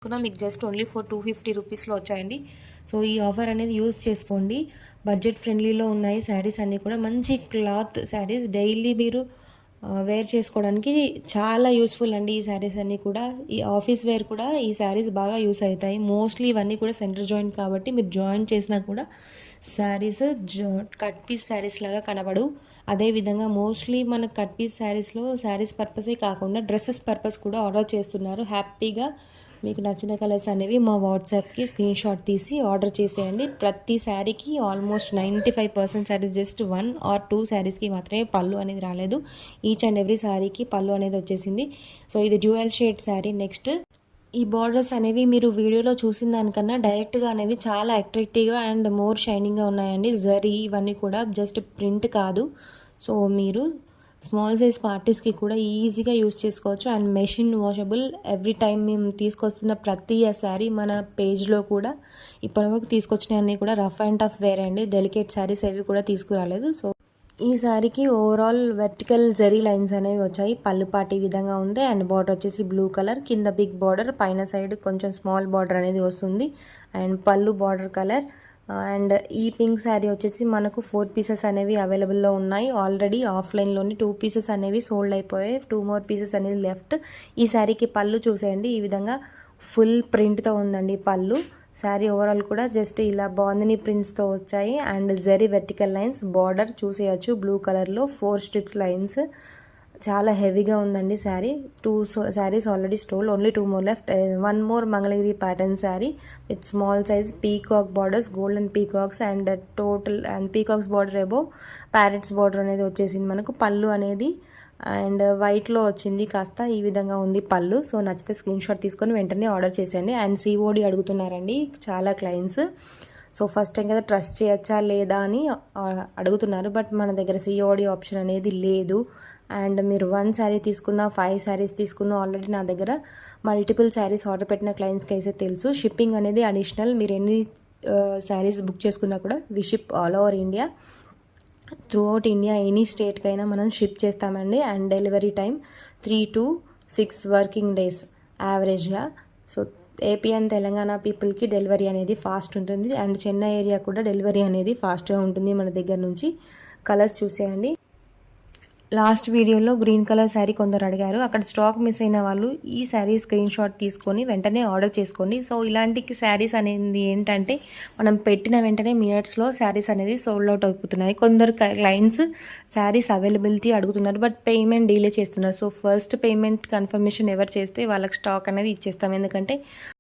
మీకు just only for 250 రూపీస్లో వచ్చాయండి. సో ఈ ఆఫర్ అనేది యూజ్ చేసుకోండి. బడ్జెట్ ఫ్రెండ్లీలో ఉన్నాయి శారీస్ అన్నీ కూడా. మంచి క్లాత్ శారీస్, డైలీ మీరు వేర్ చేసుకోవడానికి చాలా యూస్ఫుల్ అండి ఈ శారీస్ అన్నీ కూడా. ఈ ఆఫీస్ వేర్ కూడా ఈ శారీస్ బాగా యూస్ అవుతాయి. మోస్ట్లీ ఇవన్నీ కూడా సెంటర్ జాయింట్ కాబట్టి మీరు జాయింట్ చేసినా కూడా శారీస్ కట్ పీస్ శారీస్ లాగా కనబడు. అదేవిధంగా మోస్ట్లీ మన కట్ పీస్ శారీస్లో శారీస్ పర్పసే కాకుండా డ్రెస్సెస్ పర్పస్ కూడా ఆర్డర్ చేస్తున్నారు. హ్యాపీగా మీకు నచ్చిన కలర్స్ అనేవి మా వాట్సాప్కి స్క్రీన్ షాట్ తీసి ఆర్డర్ చేసేయండి. ప్రతి శారీకి ఆల్మోస్ట్ 95% శారీస్ జస్ట్ 1 or 2 శారీస్కి మాత్రమే పళ్ళు అనేది రాలేదు. ఈచ్ అండ్ ఎవ్రీ శారీకి పళ్ళు అనేది వచ్చేసింది. సో ఇది డ్యూయల్ షేడ్ శారీ. నెక్స్ట్ ఈ బార్డర్స్ అనేవి మీరు వీడియోలో చూసిన దానికన్నా డైరెక్ట్గా అనేవి చాలా అట్రాక్టివ్గా అండ్ మోర్ షైనింగ్గా ఉన్నాయండి. జరీ ఇవన్నీ కూడా జస్ట్ ప్రింట్ కాదు. సో మీరు స్మాల్ సైజ్ పార్టీస్కి కూడా ఈజీగా యూస్ చేసుకోవచ్చు. And machine washable. Every time మేము తీసుకొస్తున్న ప్రతి శారీ మన పేజ్లో కూడా ఇప్పటివరకు తీసుకొచ్చినవన్నీ కూడా రఫ్ అండ్ టఫ్ వేరే అండి. డెలికేట్ శారీస్ అవి కూడా తీసుకురాలేదు. సో ఈ శారీకి ఓవరాల్ వెర్టికల్ జరీ లైన్స్ అనేవి వచ్చాయి. పళ్ళు పాటి విధంగా ఉంది. అండ్ బార్డర్ వచ్చేసి బ్లూ కలర్, కింద బిగ్ బార్డర్, పైన సైడ్ కొంచెం స్మాల్ బార్డర్ అనేది వస్తుంది. అండ్ పళ్ళు బార్డర్ కలర్. అండ్ ఈ పింక్ శారీ వచ్చేసి మనకు 4 పీసెస్ అనేవి అవైలబుల్లో ఉన్నాయి. ఆల్రెడీ ఆఫ్లైన్లోని 2 పీసెస్ అనేవి సోల్డ్ అయిపోయాయి. 2 more పీసెస్ అనేది లెఫ్ట్. ఈ శారీకి పళ్ళు చూసేయండి. ఈ విధంగా ఫుల్ ప్రింట్తో ఉందండి పళ్ళు. శారీ ఓవరాల్ కూడా జస్ట్ ఇలా బాందిని ప్రింట్స్తో వచ్చాయి. And zari vertical lines, border చూసేయచ్చు బ్లూ కలర్లో 4 స్ట్రిప్స్ లైన్స్. చాలా హెవీగా ఉందండి శారీ. 2 శారీస్ ఆల్రెడీ స్టోల్, only 2 more left. 1 more Mangalagiri pattern sari with small size peacock borders, golden peacocks and total and peacocks border above parrots border అనేది వచ్చేసింది మనకు. పళ్ళు అనేది అండ్ వైట్లో వచ్చింది కాస్త. ఈ విధంగా ఉంది పళ్ళు. సో నచ్చితే స్క్రీన్ షాట్ తీసుకొని వెంటనే ఆర్డర్ చేసేయండి. అండ్ సిఓడి అడుగుతున్నారండి చాలా క్లయింట్స్. సో ఫస్ట్ టైం కదా ట్రస్ట్ చేయొచ్చా లేదా అని అడుగుతున్నారు. బట్ మన దగ్గర సిఓడి ఆప్షన్ అనేది లేదు. అండ్ మీరు 1 శారీ తీసుకున్న 5 శారీస్ తీసుకున్న ఆల్రెడీ నా దగ్గర మల్టిపుల్ శారీస్ ఆర్డర్ పెట్టిన క్లయింట్స్కి అయితే తెలుసు. షిప్పింగ్ అనేది అడిషనల్. మీరు ఎన్ని శారీస్ బుక్ చేసుకున్నా కూడా we ship all over India. Throughout India any స్టేట్కైనా మనం షిప్ చేస్తామండి. And delivery time 3 to 6 working days యావరేజ్గా. సో ఏపీ అండ్ తెలంగాణ పీపుల్కి డెలివరీ అనేది ఫాస్ట్ ఉంటుంది. అండ్ చెన్నై ఏరియా కూడా డెలివరీ అనేది ఫాస్ట్గా ఉంటుంది మన దగ్గర నుంచి. కలర్స్ చూసేయండి. లాస్ట్ వీడియోలో గ్రీన్ కలర్ శారీ కొందరు అడిగారు. అక్కడ స్టాక్ మిస్ అయిన వాళ్ళు ఈ శారీ స్క్రీన్ షాట్ తీసుకొని వెంటనే ఆర్డర్ చేసుకోండి. సో ఇలాంటి శారీస్ అనేది ఏంటంటే మనం పెట్టిన వెంటనే మినిట్స్లో శారీస్ అనేది సోల్డ్ అవుట్ అయిపోతున్నాయి. కొందరు క్లయింట్స్ శారీస్ అవైలబిలిటీ అడుగుతున్నారు, బట్ పేమెంట్ డిలే చేస్తున్నారు. సో ఫస్ట్ పేమెంట్ కన్ఫర్మేషన్ ఎవరు చేస్తే వాళ్ళకి స్టాక్ అనేది ఇచ్చేస్తాం. ఎందుకంటే